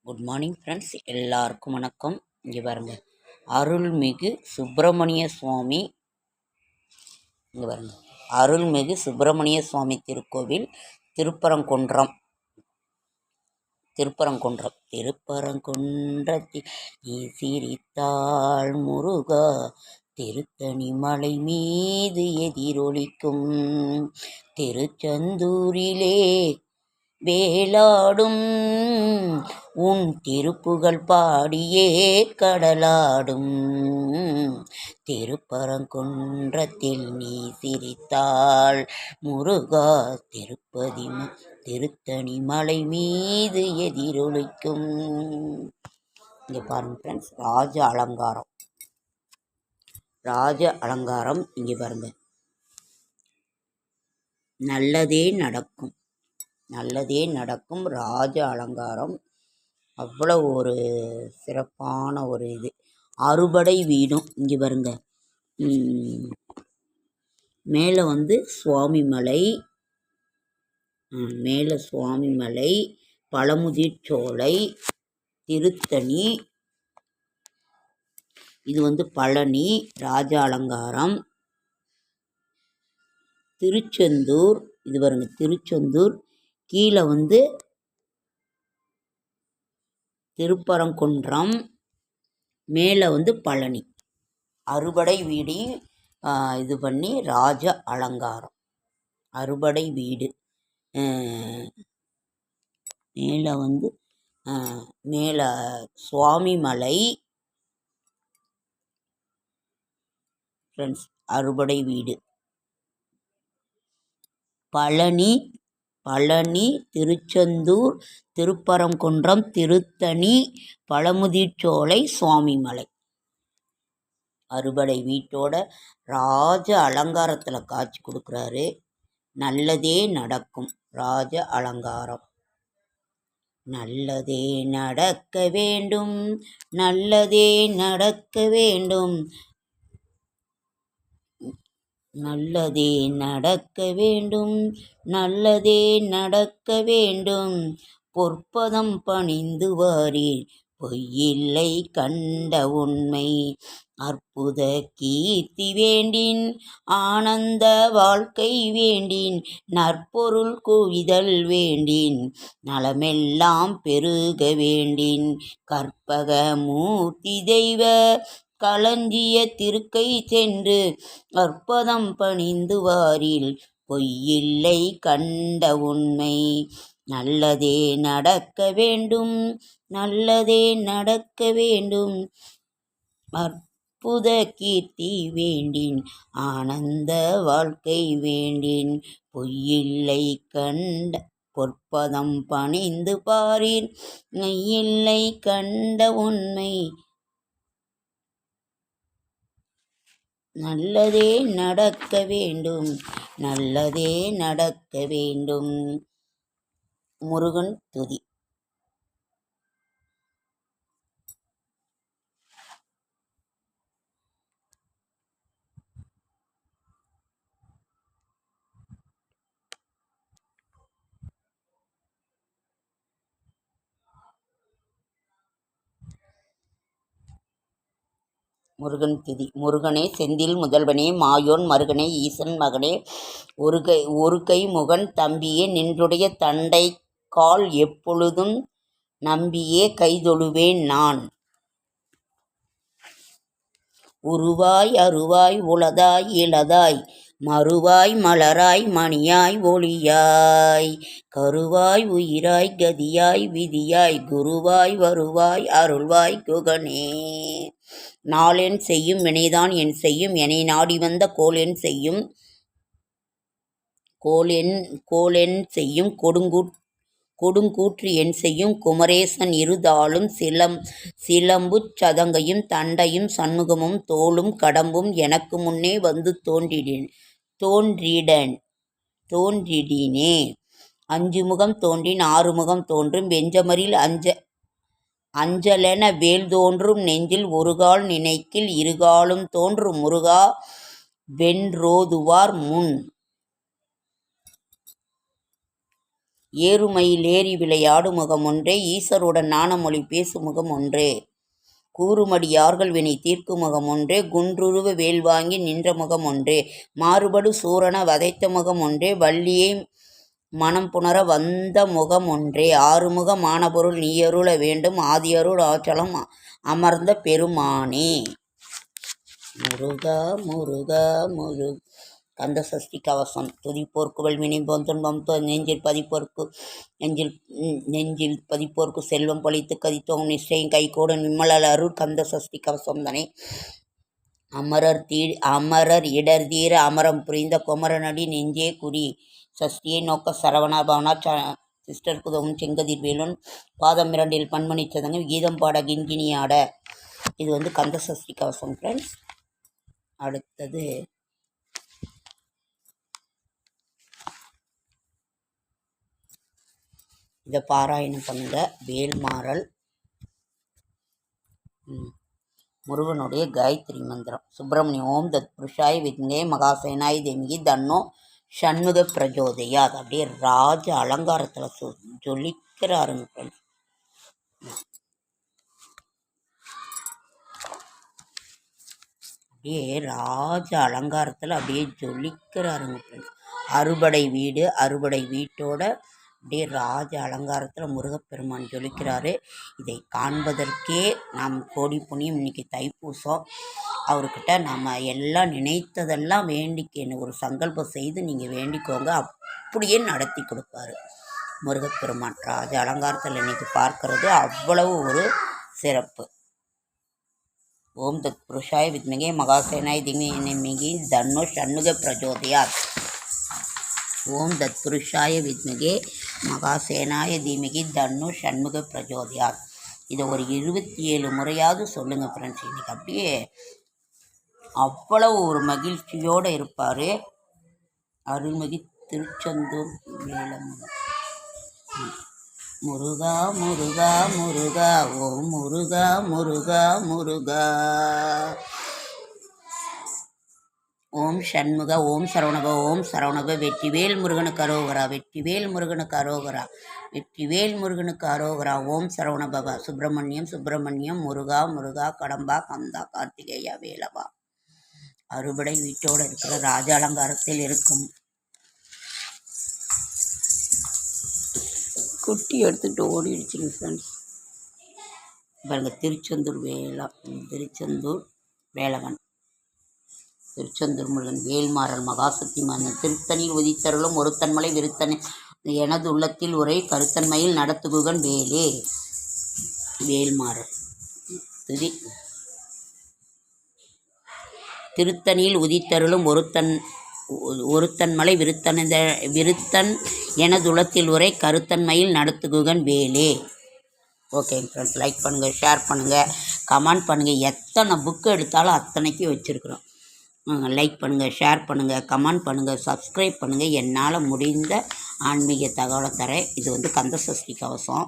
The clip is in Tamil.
குட் மார்னிங் ஃப்ரெண்ட்ஸ், எல்லாருக்கும் வணக்கம். இங்கே பாருங்க, அருள்மிகு சுப்பிரமணிய சுவாமி. இங்கே பாருங்க, அருள்மிகு சுப்பிரமணிய சுவாமி திருக்கோவில், திருப்பரங்குன்றம். திருப்பரங்குன்றத்தில் நீ சிரித்தாள் முருகா, திருத்தணி மலை மீது எதிரொலிக்கும் திருச்செந்தூரிலே வேலாடும் உன் திருப்புகழ் பாடியே கடலாடும். திருப்பரங்குன்றத்தில் நீ சிரித்தாள் முருகா, திருத்தணி மலை மீது எதிரொலிக்கும். இங்கே பாருங்க ஃப்ரெண்ட்ஸ், ராஜ அலங்காரம். இங்கே பாருங்க, நல்லதே நடக்கும் ராஜ அலங்காரம். அவ்வளோ ஒரு சிறப்பான ஒரு இது. அறுபடை வீடும். இங்கே பாருங்க, மேலே சுவாமிமலை, பழமுதிர்ச்சோலை, திருத்தணி, இது பழனி ராஜ அலங்காரம். திருச்செந்தூர், இது பாருங்க திருச்செந்தூர். கீழே திருப்பரங்குன்றம், மேலே பழனி. அறுபடை வீடு இது பண்ணி ராஜ அலங்காரம். அறுபடை வீடு. மேலே சுவாமிமலை ஃப்ரெண்ட்ஸ், அறுபடை வீடு. பழனி, திருச்செந்தூர், திருப்பரங்குன்றம், திருத்தணி, பழமுதிர்ச்சோலை, சுவாமிமலை. அறுபடை வீட்டோட ராஜ அலங்காரத்தில் காட்சி கொடுக்குறாரு. நல்லதே நடக்கும் ராஜ அலங்காரம். நல்லதே நடக்க வேண்டும், நல்லதே நடக்க வேண்டும், நல்லதே நடக்க வேண்டும், நல்லதே நடக்க வேண்டும். பொற்பதம் பணிந்து வாரீர், பொய்யில்லை கண்ட உண்மை. அற்புத கீர்த்தி வேண்டின், ஆனந்த வாழ்க்கை வேண்டின், நற்பொருள் குவிதல் வேண்டின், நலமெல்லாம் பெருக வேண்டின், கற்பக மூர்த்தி தெய்வ களஞ்சிய திருக்கை சென்று அற்பதம் பணிந்து வாரில், பொய்யில்லை கண்ட உண்மை. நல்லதே நடக்க வேண்டும், நல்லதே நடக்க வேண்டும். அற்புத கீர்த்தி வேண்டின், ஆனந்த வாழ்க்கை வேண்டின், பொய்யில்லை கண்ட பொற்பதம் பணிந்து பாரில், மெய்யில்லை கண்ட உண்மை. நல்லதே நடக்க வேண்டும், நல்லதே நடக்க வேண்டும். முருகன் துதி. முருகன் திதி. முருகனே செந்தில் முதல்வனே, மாயோன் மருகனே, ஈசன் மகனே, ஒரு கை முகன் தம்பியே, நின்றுடைய தண்டை கால் எப்பொழுதும் நம்பியே கைதொழுவேன் நான். உருவாய் அருவாய் உளதாய் இளதாய், மறுவாய் மலராய் மணியாய் ஒளியாய், கருவாய் உயிராய் கதியாய் விதியாய், குருவாய் வருவாய் அருள்வாய் குகனே. நாளென் செய்யும் வினைதான் என் செய்யும், என்னை நாடி வந்த கோளென் செய்யும் கொடுங்கூற்று என் செய்யும். குமரேசன் இருதாளும் சிலம்புச் சதங்கையும் தண்டையும் சண்முகமும் தோளும் கடம்பும் எனக்கு முன்னே வந்து தோன்றிடினே. 5 முகம் தோன்றின் 6 முகம் தோன்றும், வெஞ்சமரில் அஞ்சலென வேல் தோன்றும் நெஞ்சில், ஒருகால் நினைக்கில் இருகாலும் தோன்றும் முருகா வென்றோதுவார் முன். ஏறுமையில் ஏறி விளையாடு முகம் ஒன்றே, ஈசருடன் நாணமொழி பேசு முகம் ஒன்றே, கூறுமடியார்கள் வினை தீர்க்கும் முகம் ஒன்றே, குன்றுருவ வேல் வாங்கி நின்ற முகம் ஒன்றே, மாறுபடு சூரன வதைத்த முகம் ஒன்றே, வள்ளியை மனம் புணர வந்த முகம் ஒன்றே, ஆறுமுக மானபொருள் நீயருள வேண்டும், ஆதியருள் ஆற்றலம் அமர்ந்த பெருமானே. முருகா முருகா முரு கந்த சஷ்டி கவசம். துதிப்போர்க்கு வல்வினை துன்பம் நெஞ்சில் பதிப்போர்க்கு செல்வம் பழித்து கதித்தோம் நிச்சயம் கைகூட நிம்மலல் அருள் கந்த சஷ்டி கவசம் தனே. அமரர் இடர் தீர அமரம் புரிந்த குமரனடி நெஞ்சே குறி. சஷ்டியை நோக்க சரவணா பவனா சிஸ்டருக்கு உதவும் செங்கதிர் வேலுன் பாதம் 2 பன்மணி சதங்க கீதம் பாட கிண்கிணி ஆட. இது கந்த சஷ்டி கவசம் ஃப்ரெண்ட்ஸ். அடுத்தது இதை பாராயணம் பண்ணுங்க. வேல்மாறல் முருகனுடைய காயத்ரி மந்திரம். சுப்பிரமணியம் ஓம் தத் புருஷாய் வித்மே மகாசேனாய் தேமிகி தன்னோ ஷண்முக பிரஜோதயாத். அப்படியே ராஜ அலங்காரத்தில் ஜொலிக்கிறாருங்க ஃப்ரெண்ட்ஸ். அப்படியே ராஜ அலங்காரத்தில் அப்படியே ஜொலிக்கிறாருங்க ஃப்ரெண்ட்ஸ். அறுபடை வீட்டோட அப்படியே ராஜ அலங்காரத்தில் முருகப்பெருமான் ஜொலிக்கிறாரு. இதை காண்பதற்கே நாம் கோடி புண்ணியம். இன்னைக்கு தைப்பூசம். அவர்கிட்ட நம்ம எல்லாம் நினைத்ததெல்லாம் வேண்டிக்கணும். ஒரு சங்கல்பம் செய்து நீங்கள் வேண்டிக்கோங்க, அப்படியே நடத்தி கொடுப்பாரு முருகப்பெருமான். ராஜ அலங்காரத்தில் இன்னைக்கு பார்க்கறது அவ்வளவு ஒரு சிறப்பு. ஓம் தத் புருஷாய வித்மகே மகாசேனாய் திமிகி தன்னோ ஷண்முக பிரஜோதயாத். ஓம் தத் புருஷாய வித்மகே மகாசேனாய தீமிகி தன்னு ஷண்முக பிரஜோதயாத். இதை ஒரு 27 முறையாவது சொல்லுங்கள் ஃப்ரெண்ட்ஸ். இன்னைக்கு அப்படியே அவ்வளவு ஒரு மகிழ்ச்சியோடு இருப்பார். அருள்மிகு திருச்செந்தூர் வேலம். முருகா முருகா முருகா ஓம் முருகா முருகா முருகா. ஓம் ஷண்முக ஓம் சரவணப ஓம் சரவணப. வெற்றிவேல் முருகனுக்கு அரோகரா, வெற்றிவேல் முருகனுக்கு அரோகரா, வெற்றிவேல் முருகனுக்கு அரோகரா. ஓம் சரவணபவ. சுப்பிரமணியம் சுப்பிரமணியம் முருகா முருகா கடம்பா கந்தா கார்த்திகேயா வேலவா. அறுபடை வீட்டோடு இருக்கிற ராஜ அலங்காரத்தில் இருக்கும். குட்டி எடுத்துகிட்டு ஓடிடுச்சுங்க ஃப்ரெண்ட்ஸ். பாருங்க, திருச்செந்தூர் வேலவன், திருச்செந்தூர் முருகன், வேல்மாறல் மகாசக்தி மன்னன். திருத்தணியில் உதித்தருளும் ஒருத்தன்மலை விருத்தன் எனது உள்ளத்தில் உரை கருத்தன்மையில் நடத்துகுகன் வேலே. வேல்மாறல் திருத்தணியில் உதித்தருளும் ஒருத்தன்மலை விருத்தன் எனதுளத்தில் உரை கருத்தன்மையில் நடத்துகுகன் வேலே. ஓகேங்க ஃப்ரெண்ட்ஸ், லைக் பண்ணுங்கள், ஷேர் பண்ணுங்கள், கமெண்ட் பண்ணுங்கள். எத்தனை புக்கு எடுத்தாலும் அத்தனைக்கும் வச்சுருக்குறோம். லைக் பண்ணுங்கள், ஷேர் பண்ணுங்கள், கமெண்ட் பண்ணுங்கள், சப்ஸ்கிரைப் பண்ணுங்கள். என்னால் முடிந்த ஆன்மீக தகவலை தரேன். இது கந்த சஷ்டி கவசம்.